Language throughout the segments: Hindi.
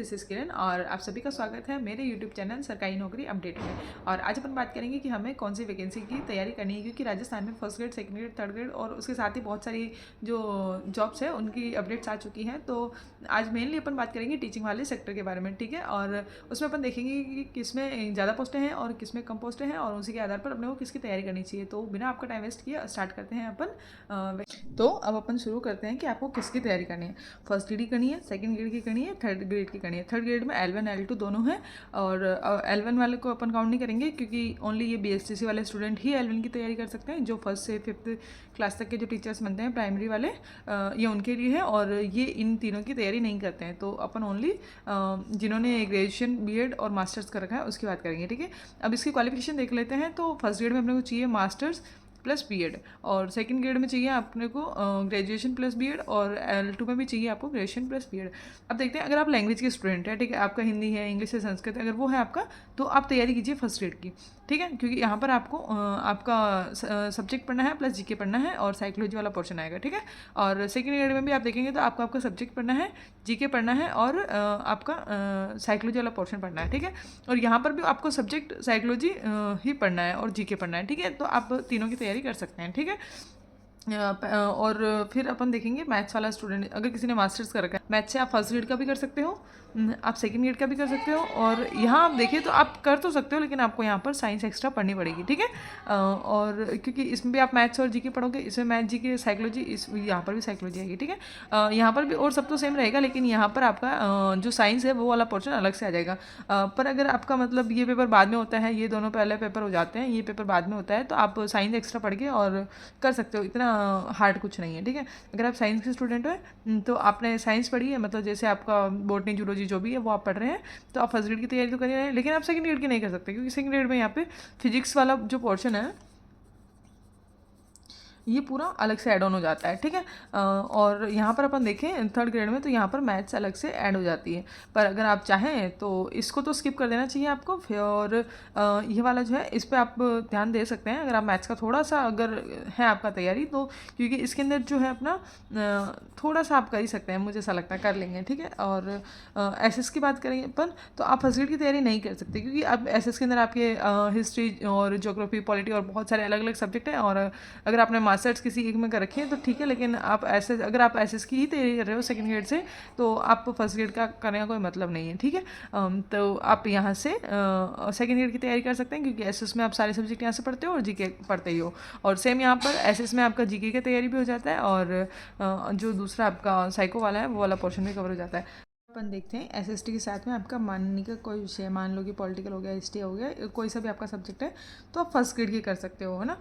दिस इज किरण और आप सभी का स्वागत है मेरे यूट्यूब चैनल सरकारी नौकरी अपडेट में। और आज अपन बात करेंगे कि हमें कौन सी वैकेंसी की तैयारी करनी है, क्योंकि राजस्थान में first grade, second grade, third grade और उसके साथ ही बहुत सारी जो जॉब्स है उनकी अपडेट्स आ चुकी हैं। तो आज मेनली अपन बात करेंगे टीचिंग वाले सेक्टर के बारे में, ठीक है। और उसमें अपन देखेंगे कि किस में ज़्यादा पोस्टें हैं और किस में कम पोस्टें हैं और उसी के आधार पर अपने को किसकी तैयारी करनी चाहिए। तो बिना आपका टाइम वेस्ट किए स्टार्ट करते हैं अपन। तो अब अपन शुरू करते हैं कि आपको किसकी तैयारी करनी है। फर्स्ट ग्रेड की करनी है, सेकंड ग्रेड की करनी है, थर्ड ग्रेड की करनी है। थर्ड ग्रेड में L1 L2 दोनों हैं और L1 वाले को अपन काउंट नहीं करेंगे, क्योंकि ओनली ये BSTC वाले स्टूडेंट ही L1 की तैयारी कर सकते हैं। जो फर्स्ट से फिफ्थ क्लास तक के जो टीचर्स बनते हैं प्राइमरी वाले, ये उनके लिए है और ये इन तीनों की तैयारी नहीं करते हैं। तो अपन ओनली जिन्होंने ग्रेजुएशन, बीएड और मास्टर्स कर रखा है उसकी बात करेंगे, ठीक है। अब इसकी क्वालिफिकेशन देख लेते हैं। तो फर्स्ट ग्रेड में अपने को चाहिए मास्टर्स प्लस बीएड, और सेकंड ग्रेड में चाहिए अपने को ग्रेजुएशन प्लस बीएड, और L2 में भी चाहिए आपको ग्रेजुएशन प्लस बीएड। अब देखते हैं, अगर आप लैंग्वेज के स्टूडेंट हैं, ठीक है, आपका हिंदी है, इंग्लिश है, संस्कृत है, अगर वो है आपका, तो आप तैयारी कीजिए फर्स्ट ग्रेड की, ठीक है। क्योंकि यहाँ पर आपको आपका सब्जेक्ट पढ़ना है प्लस जीके पढ़ना है और साइकोलॉजी वाला पोर्शन आएगा, ठीक है। और सेकंड ग्रेड में भी आप देखेंगे तो आपको आपका सब्जेक्ट पढ़ना है, जीके पढ़ना है और आपका साइकोलॉजी वाला पोर्शन पढ़ना है, ठीक है। और यहाँ पर भी आपको सब्जेक्ट साइकोलॉजी ही पढ़ना है और जीके पढ़ना है, ठीक है। तो आप तीनों की तैयारी कर सकते हैं, ठीक है। और फिर अपन देखेंगे मैथ्स वाला स्टूडेंट, अगर किसी ने मास्टर्स कर रखा है मैथ्स से, आप फर्स्ट ग्रेड का भी कर सकते हो, आप सेकंड ग्रेड का भी कर सकते हो। और यहाँ आप देखिए तो आप कर तो सकते हो, लेकिन आपको यहाँ पर साइंस एक्स्ट्रा पढ़नी पड़ेगी, ठीक है। और क्योंकि इसमें भी आप मैथ्स और जीके पढ़ोगे, इसमें मैथ, जीके, साइकोलॉजी, इस यहाँ पर भी साइकोलॉजी आएगी, ठीक है। यहाँ पर भी और सब तो सेम रहेगा, लेकिन यहाँ पर आपका जो साइंस है वो वाला पोर्शन अलग से आ जाएगा। पर अगर आपका मतलब ये पेपर बाद में होता है, ये दोनों पहले पेपर हो जाते हैं, ये पेपर बाद में होता है, तो आप साइंस एक्स्ट्रा पढ़ के और कर सकते हो, इतना हार्ड कुछ नहीं है, ठीक है। अगर आप साइंस के स्टूडेंट हो तो आपने साइंस पढ़ी है, मतलब जैसे आपका बॉटनी, जूलॉजी जो भी है वो आप पढ़ रहे हैं, तो आप फर्स्ट ग्रेड की तैयारी तो कर रहे हैं, लेकिन आप सेकंड ग्रेड की नहीं कर सकते, क्योंकि सेकंड ग्रेड में यहाँ पे फिजिक्स वाला जो पोर्शन है ये पूरा अलग से ऐड ऑन हो जाता है, ठीक है। और यहाँ पर अपन देखें थर्ड ग्रेड में, तो यहाँ पर मैथ्स अलग से ऐड हो जाती है। पर अगर आप चाहें तो इसको तो स्किप कर देना चाहिए आपको। फिर और ये वाला जो है इस पर आप ध्यान दे सकते हैं, अगर आप मैथ्स का थोड़ा सा अगर है आपका तैयारी, तो क्योंकि इसके अंदर जो है अपना थोड़ा सा आप कर ही सकते हैं, मुझे ऐसा लगता है कर लेंगे, ठीक है। और SS की बात करेंगे अपन, तो आप फर्स्ट ग्रेड की तैयारी नहीं कर सकते, क्योंकि अब SS के अंदर आपके हिस्ट्री और ज्योग्राफी, पॉलिटी और बहुत सारे अलग अलग सब्जेक्ट हैं। और अगर आपने मास्टर्स किसी एक में कर रखे हैं तो ठीक है, लेकिन आप ऐसे अगर आप SS की ही तैयारी कर रहे हो सेकंड ग्रेड से, तो आप फर्स्ट ग्रेड का करने का कोई मतलब नहीं है, ठीक है। तो आप यहाँ से सेकंड ग्रेड की तैयारी कर सकते हैं, क्योंकि SS में आप सारे सब्जेक्ट यहाँ से पढ़ते हो और जीके पढ़ते ही हो। और सेम यहाँ पर SS में आपका जीके की तैयारी भी हो जाता है, और जो दूसरा आपका साइको वाला है वो वाला पोर्शन भी कवर हो जाता है। अपन देखते हैं SST के साथ में आपका मानने का कोई विषय, मान लो कि पॉलिटिकल हो गया, हिस्ट्री हो गया, कोई सा भी आपका सब्जेक्ट है, तो आप फर्स्ट ग्रेड की कर सकते हो, है ना।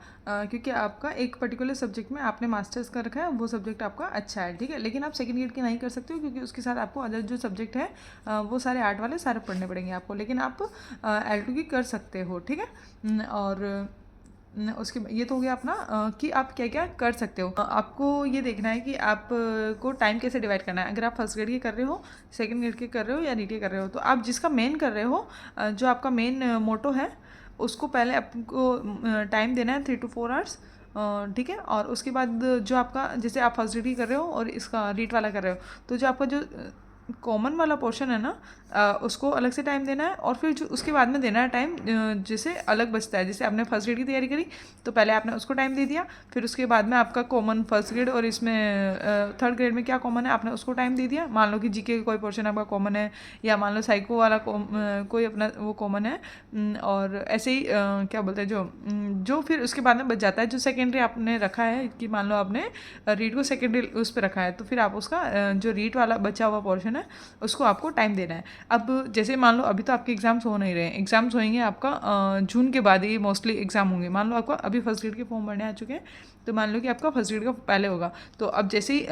क्योंकि आपका एक पर्टिकुलर सब्जेक्ट में आपने मास्टर्स कर रखा है, वो सब्जेक्ट आपका अच्छा है, ठीक है। लेकिन आप सेकंड ग्रेड की नहीं कर सकते हो, क्योंकि उसके साथ आपको अदर जो सब्जेक्ट है वो सारे आर्ट वाले सारे पढ़ने पड़ेंगे आपको, लेकिन आप L2 की कर सकते हो, ठीक है। और उसके ये तो हो गया अपना कि आप क्या क्या कर सकते हो। आपको ये देखना है कि आप को टाइम कैसे डिवाइड करना है। अगर आप फर्स्ट ग्रेड के कर रहे हो, सेकंड ग्रेड के कर रहे हो या नीट के कर रहे हो, तो आप जिसका मेन कर रहे हो, जो आपका मेन मोटो है, उसको पहले आपको टाइम देना है 3 to 4 आवर्स, ठीक है। और उसके बाद जो आपका, जैसे आप फर्स्ट ग्रेड कर रहे हो और इसका रीट वाला कर रहे हो, तो जो आपका जो कॉमन वाला पोर्शन है ना, उसको अलग से टाइम देना है, और फिर जो उसके बाद में देना है टाइम जैसे अलग बचता है। जैसे आपने फर्स्ट ग्रेड की तैयारी करी, तो पहले आपने उसको टाइम दे दिया, फिर उसके बाद में आपका कॉमन फर्स्ट ग्रेड और इसमें थर्ड ग्रेड में क्या कॉमन है आपने उसको टाइम दे दिया। मान लो कि जीके का कोई पोर्शन आपका कॉमन है, या मान लो साइको वाला कोई अपना वो कॉमन है, और ऐसे ही क्या बोलते हैं जो फिर उसके बाद में बच जाता है, जो सेकेंडरी आपने रखा है, कि मान लो आपने रीड को सेकेंडरी उस पर रखा है, तो फिर आप उसका जो रीड वाला बचा हुआ पोर्शन है उसको आपको टाइम देना है। अब जैसे मान लो अभी तो आपके एग्जाम्स हो नहीं रहे हैं, एग्जाम्स होंगे आपका जून के बाद ही मोस्टली एग्जाम होंगे। मान लो आपका अभी फर्स्ट ग्रेड के फॉर्म भरने आ चुके हैं, तो मान लो कि आपका फर्स्ट ग्रेड का पहले होगा, तो अब जैसे ही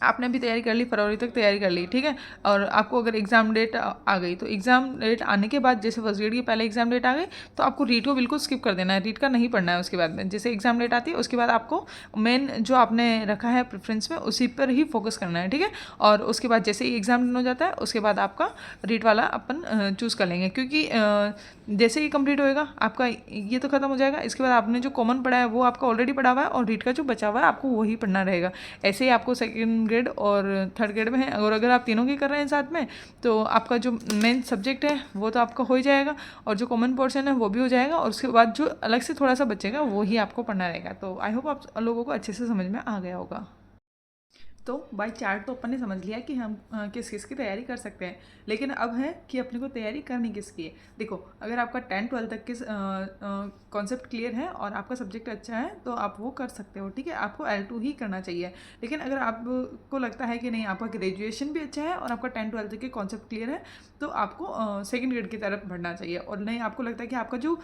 आपने भी तैयारी कर ली, फरवरी तक तैयारी कर ली, ठीक है। और आपको अगर एग्ज़ाम डेट आ गई, तो एग्ज़ाम डेट आने के बाद, जैसे फर्स्ट ग्रेड की पहले एग्ज़ाम डेट आ गई, तो आपको रीट को बिल्कुल स्किप कर देना है, रीट का नहीं पढ़ना है। उसके बाद में जैसे एग्ज़ाम डेट आती है, उसके बाद आपको मेन जो आपने रखा है प्रेफरेंस में, उसी पर ही फोकस करना है, ठीक है। और उसके बाद जैसे ही एग्ज़ाम डन हो जाता है, उसके बाद आपका रीट वाला अपन चूज़ कर लेंगे, क्योंकि जैसे ही कंप्लीट होएगा आपका ये तो खत्म हो जाएगा, इसके बाद आपने जो कॉमन पढ़ा है वो आपका ऑलरेडी पढ़ा हुआ है, और रीट का जो बचा हुआ है आपको वही पढ़ना रहेगा। ऐसे ही आपको सेकेंड सेकंड ग्रेड और थर्ड ग्रेड में है। और अगर आप तीनों के कर रहे हैं साथ में तो आपका जो मेन सब्जेक्ट है वो तो आपका हो ही जाएगा और जो कॉमन पोर्शन है वो भी हो जाएगा और उसके बाद जो अलग से थोड़ा सा बचेगा वो ही आपको पढ़ना रहेगा। तो आई होप आप लोगों को अच्छे से समझ में आ गया होगा। तो बाई चार्ट तो अपन ने समझ लिया कि हम किस किस की तैयारी कर सकते हैं, लेकिन अब है कि अपने को तैयारी करनी किसकी है। देखो, अगर आपका 10-12 तक के कॉन्सेप्ट क्लियर है और आपका सब्जेक्ट अच्छा है तो आप वो कर सकते हो, ठीक है। आपको L2 ही करना चाहिए। लेकिन अगर आपको लगता है कि नहीं, आपका ग्रेजुएशन भी अच्छा है और आपका 10-12 तक के कॉन्सेप्ट क्लियर है, तो आपको सेकेंड ग्रेड की तरफ बढ़ना चाहिए। और नहीं, आपको लगता है कि आपका जो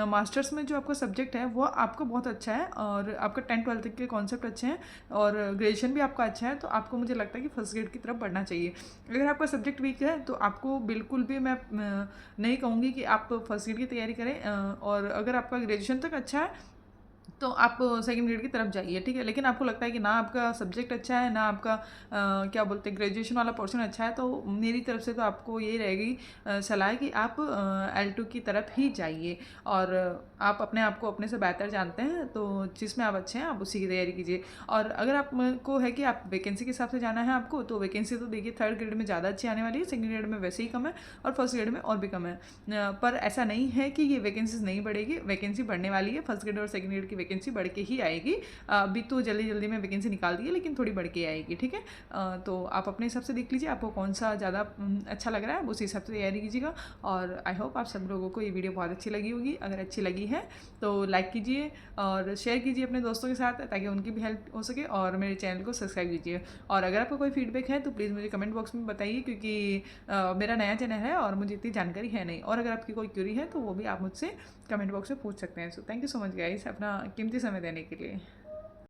मास्टर्स में जो आपका सब्जेक्ट है वो आपका बहुत अच्छा है और आपका 10-12 तक के कॉन्सेप्ट अच्छे हैं और ग्रेजुएशन भी आपका अच्छा है, तो आपको मुझे लगता है कि फर्स्ट ग्रेड की तरफ बढ़ना चाहिए। अगर आपका सब्जेक्ट वीक है तो आपको बिल्कुल भी मैं नहीं कहूँगी कि आप फर्स्ट ग्रेड की तैयारी करें। और अगर आपका ग्रेजुएशन तक अच्छा है तो आप सेकंड ग्रेड की तरफ जाइए, ठीक है। लेकिन आपको लगता है कि ना आपका सब्जेक्ट अच्छा है ना आपका क्या बोलते हैं ग्रेजुएशन वाला पोर्शन अच्छा है, तो मेरी तरफ से तो आपको यही रहेगी सलाह कि आप L2 की तरफ ही जाइए। और आप अपने आप को अपने से बेहतर जानते हैं तो जिसमें आप अच्छे हैं आप उसी की तैयारी कीजिए। और अगर आपको है कि आप वैकेंसी के हिसाब से जाना है आपको, तो वैकेंसी तो देखिए थर्ड ग्रेड में ज़्यादा अच्छी आने वाली है, सेकंड ग्रेड में वैसे ही कम है और फर्स्ट ग्रेड में और भी कम है। पर ऐसा नहीं है कि ये वैकेंसीज नहीं बढ़ेगी, वैकेंसी बढ़ने वाली है। फर्स्ट ग्रेड और सेकंड ग्रेड की वैकेंसी बढ़ के ही आएगी। अभी तो जल्दी जल्दी में वैकेंसी निकाल दी है लेकिन थोड़ी बढ़ के आएगी, ठीक है। तो आप अपने हिसाब से देख लीजिए आपको कौन सा ज़्यादा अच्छा लग रहा है, उसी हिसाब से तैयारी कीजिएगा। और आई होप आप सब लोगों को ये वीडियो बहुत अच्छी लगी होगी। अगर अच्छी लगी है तो लाइक कीजिए और शेयर कीजिए अपने दोस्तों के साथ ताकि उनकी भी हेल्प हो सके, और मेरे चैनल को सब्सक्राइब कीजिए। और अगर आपको कोई फीडबैक है तो प्लीज़ मुझे कमेंट बॉक्स में बताइए, क्योंकि मेरा नया चैनल है और मुझे इतनी जानकारी है नहीं। और अगर आपकी कोई क्यूरी है तो वो भी आप मुझसे कमेंट बॉक्स में पूछ सकते हैं। So thank you so much guys अपना कीमती समय देने के लिए।